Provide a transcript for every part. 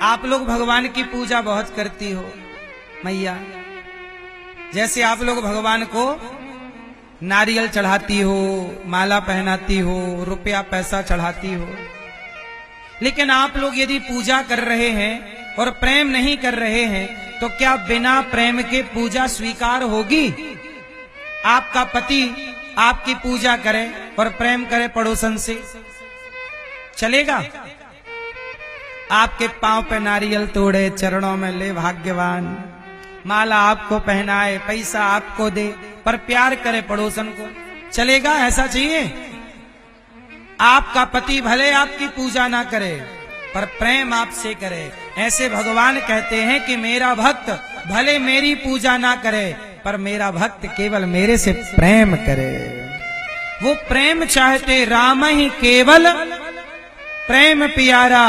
आप लोग भगवान की पूजा बहुत करती हो मैया, जैसे आप लोग भगवान को नारियल चढ़ाती हो, माला पहनाती हो, रुपया पैसा चढ़ाती हो, लेकिन आप लोग यदि पूजा कर रहे हैं और प्रेम नहीं कर रहे हैं तो क्या बिना प्रेम के पूजा स्वीकार होगी? आपका पति आपकी पूजा करे और प्रेम करे पड़ोसन से, चलेगा? आपके पांव पे नारियल तोड़े, चरणों में ले भाग्यवान, माला आपको पहनाए, पैसा आपको दे, पर प्यार करे पड़ोसन को, चलेगा? ऐसा चाहिए? आपका पति भले आपकी पूजा ना करे पर प्रेम आपसे करे। ऐसे भगवान कहते हैं कि मेरा भक्त भले मेरी पूजा ना करे पर मेरा भक्त केवल मेरे से प्रेम करे। वो प्रेम चाहते राम ही केवल, प्रेम प्यारा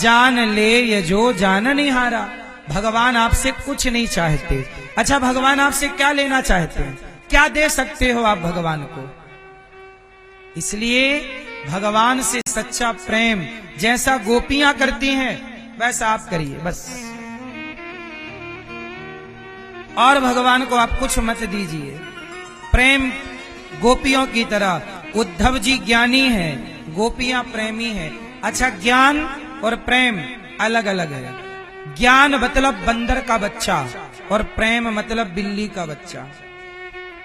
जान ले ये जो जान निहारा। भगवान आपसे कुछ नहीं चाहते। अच्छा, भगवान आपसे क्या लेना चाहते हैं? क्या दे सकते हो आप भगवान को? इसलिए भगवान से सच्चा प्रेम जैसा गोपियां करती हैं वैसा आप करिए बस, और भगवान को आप कुछ मत दीजिए। प्रेम गोपियों की तरह। उद्धव जी ज्ञानी हैं, गोपियां प्रेमी हैं। अच्छा, ज्ञान और प्रेम अलग अलग है। ज्ञान मतलब बंदर का बच्चा और प्रेम मतलब बिल्ली का बच्चा।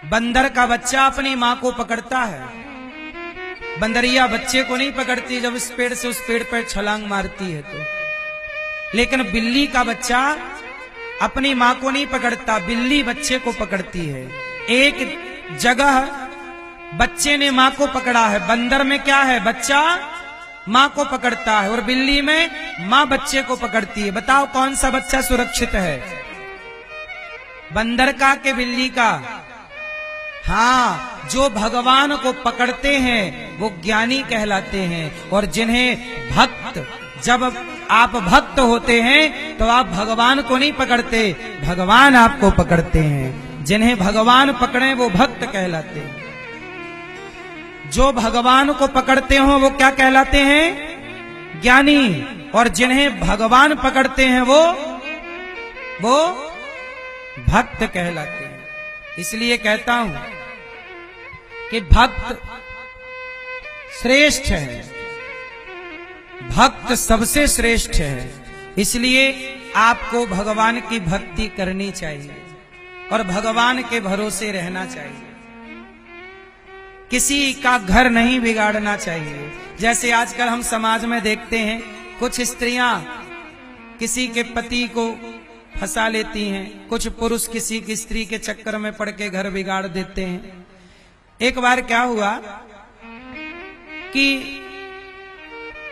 बंदर का बच्चा अपनी माँ को पकड़ता है, बंदरिया बच्चे को नहीं पकड़ती जब इस पेड़ से उस पेड़ पर छलांग मारती है तो। लेकिन बिल्ली का बच्चा अपनी माँ को नहीं पकड़ता, बिल्ली बच्चे को पकड़ती है। एक जगह बच्चे ने माँ को पकड़ा है। बंदर में क्या है? बच्चा माँ को पकड़ता है और बिल्ली में माँ बच्चे को पकड़ती है। बताओ कौन सा बच्चा सुरक्षित है, बंदर का कि बिल्ली का? हाँ, जो भगवान को पकड़ते हैं वो ज्ञानी कहलाते हैं। और जिन्हें भक्त, जब आप भक्त होते हैं तो आप भगवान को नहीं पकड़ते, भगवान आपको पकड़ते हैं। जिन्हें भगवान पकड़े वो भक्त कहलाते हैं। जो भगवान को पकड़ते हो वो क्या कहलाते हैं? ज्ञानी। और जिन्हें भगवान पकड़ते हैं वो भक्त कहलाते हैं। इसलिए कहता हूं कि भक्त श्रेष्ठ है, भक्त सबसे श्रेष्ठ है। इसलिए आपको भगवान की भक्ति करनी चाहिए और भगवान के भरोसे रहना चाहिए। किसी का घर नहीं बिगाड़ना चाहिए। जैसे आजकल हम समाज में देखते हैं, कुछ स्त्रियां किसी के पति को फंसा लेती हैं, कुछ पुरुष किसी की स्त्री के चक्कर में पड़ के घर बिगाड़ देते हैं। एक बार क्या हुआ कि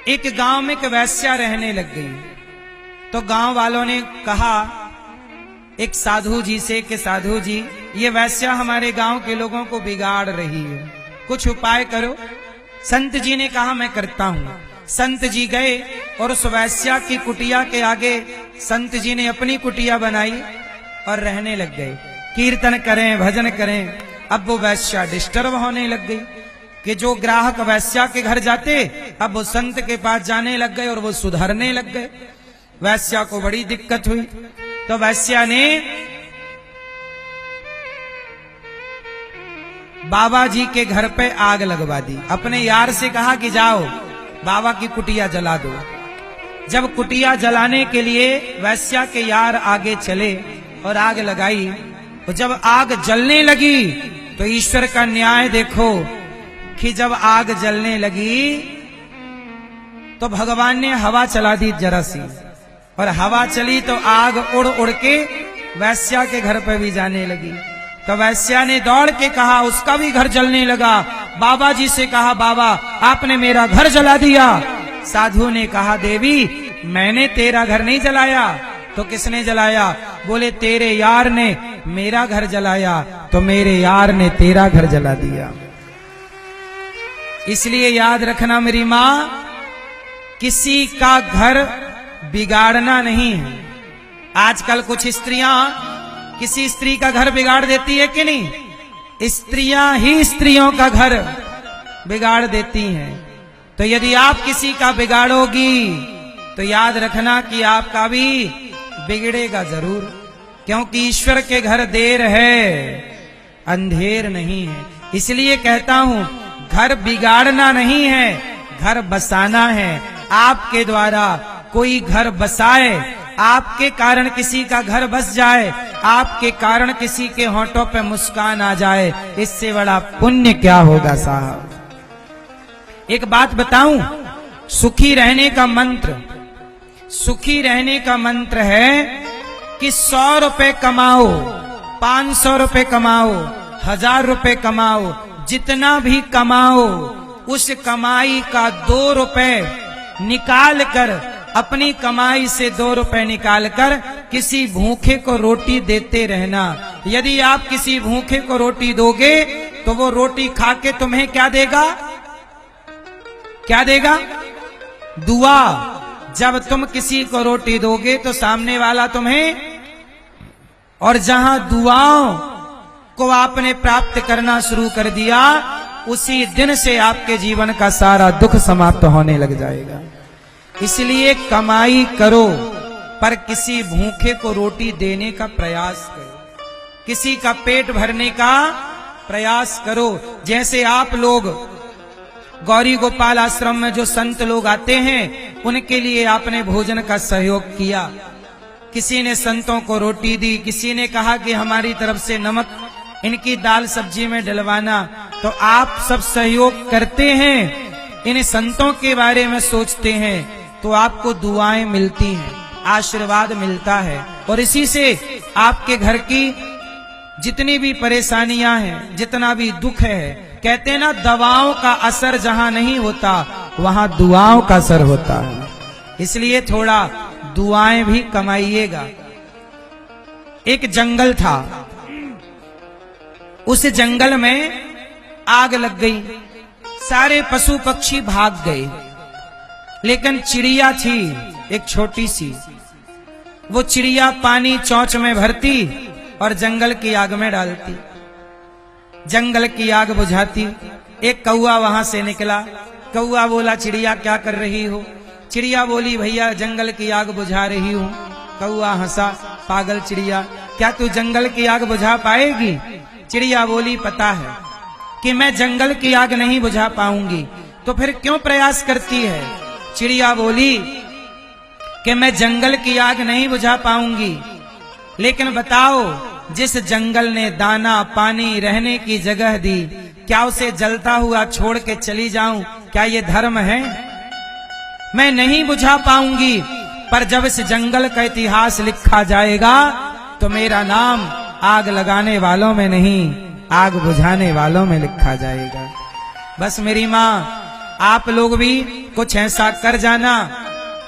एक गांव में एक वैश्या रहने लग गई, तो गांव वालों ने कहा एक साधु जी से कि साधु जी, ये वैश्या हमारे गांव के लोगों को बिगाड़ रही है, कुछ उपाय करो। संत जी ने कहा मैं करता हूं। संत जी गए और उस वैश्या की कुटिया के आगे संत जी ने अपनी कुटिया बनाई और रहने लग गए। कीर्तन करें, भजन करें। अब वो वैश्या डिस्टर्ब होने लग गई कि जो ग्राहक वैश्या के घर जाते अब वो संत के पास जाने लग गए और वो सुधरने लग गए। वैश्या को बड़ी दिक्कत हुई, तो वैश्या ने बाबा जी के घर पे आग लगवा दी। अपने यार से कहा कि जाओ बाबा की कुटिया जला दो। जब कुटिया जलाने के लिए वैश्या के यार आगे चले और आग लगाई, तो जब आग जलने लगी तो ईश्वर का न्याय देखो कि जब आग जलने लगी तो भगवान ने हवा चला दी जरा सी, और हवा चली तो आग उड़ उड़ के वैश्या के घर पे भी जाने लगी। तो वैश्या ने दौड़ के कहा, उसका भी घर जलने लगा। बाबा जी से कहा, बाबा आपने मेरा घर जला दिया। साधु ने कहा, देवी मैंने तेरा घर नहीं जलाया। तो किसने जलाया? बोले तेरे यार ने मेरा घर जलाया, तो मेरे यार ने तेरा घर जला दिया। इसलिए याद रखना मेरी माँ, किसी का घर बिगाड़ना नहीं है। आजकल कुछ स्त्रियां किसी स्त्री का घर बिगाड़ देती है कि नहीं? स्त्रियां ही स्त्रियों का घर बिगाड़ देती हैं। तो यदि आप किसी का बिगाड़ोगी तो याद रखना कि आपका भी बिगड़ेगा जरूर, क्योंकि ईश्वर के घर देर है अंधेर नहीं है। इसलिए कहता हूं, घर बिगाड़ना नहीं है, घर बसाना है। आपके द्वारा कोई घर बसाए, आपके कारण किसी का घर बस जाए, आपके कारण किसी के होंठों पे मुस्कान आ जाए, इससे बड़ा पुण्य क्या होगा साहब। एक बात बताऊं, सुखी रहने का मंत्र, सुखी रहने का मंत्र है कि 100 रुपए कमाओ, 500 रुपए कमाओ, 1000 रुपए कमाओ, जितना भी कमाओ उस कमाई का 2 रुपए निकाल कर, अपनी कमाई से 2 रुपए निकाल कर किसी भूखे को रोटी देते रहना। यदि आप किसी भूखे को रोटी दोगे तो वो रोटी खा के तुम्हें क्या देगा, क्या देगा? दुआ। जब तुम किसी को रोटी दोगे तो सामने वाला तुम्हें, और जहां दुआओं को आपने प्राप्त करना शुरू कर दिया, उसी दिन से आपके जीवन का सारा दुख समाप्त होने लग जाएगा। इसलिए कमाई करो, पर किसी भूखे को रोटी देने का प्रयास करो, किसी का पेट भरने का प्रयास करो। जैसे आप लोग गौरी गोपाल आश्रम में जो संत लोग आते हैं, उनके लिए आपने भोजन का सहयोग किया, किसी ने संतों को रोटी दी, किसी ने कहा कि हमारी तरफ से नमक इनकी दाल सब्जी में डलवाना, तो आप सब सहयोग करते हैं, इन संतों के बारे में सोचते हैं, तो आपको दुआएं मिलती हैं, आशीर्वाद मिलता है, और इसी से आपके घर की जितनी भी परेशानियां हैं, जितना भी दुख है, कहते हैं ना, दवाओं का असर जहां नहीं होता वहां दुआओं का असर होता है। इसलिए थोड़ा दुआएं भी कमाइएगा। एक जंगल था, उस जंगल में आग लग गई, सारे पशु पक्षी भाग गए, लेकिन चिड़िया थी एक छोटी सी, वो चिड़िया पानी चोंच में भरती और जंगल की आग में डालती, जंगल की आग बुझाती। एक कौआ वहां से निकला, कौआ बोला, चिड़िया क्या कर रही हो? चिड़िया बोली, भैया जंगल की आग बुझा रही हूं। कौआ हंसा, पागल चिड़िया, क्या तू जंगल की आग बुझा पाएगी? चिड़िया बोली, पता है कि मैं जंगल की आग नहीं बुझा पाऊंगी, तो फिर क्यों प्रयास करती है? चिड़िया बोली कि मैं जंगल की आग नहीं बुझा पाऊंगी, लेकिन बताओ, जिस जंगल ने दाना पानी रहने की जगह दी, क्या उसे जलता हुआ छोड़ के चली जाऊं? क्या ये धर्म है? मैं नहीं बुझा पाऊंगी, पर जब इस जंगल का इतिहास लिखा जाएगा तो मेरा नाम आग लगाने वालों में नहीं, आग बुझाने वालों में लिखा जाएगा। बस मेरी माँ, आप लोग भी कुछ ऐसा कर जाना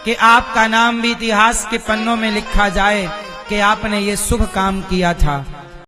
कि आपका नाम भी इतिहास के पन्नों में लिखा जाए कि आपने ये शुभ काम किया था।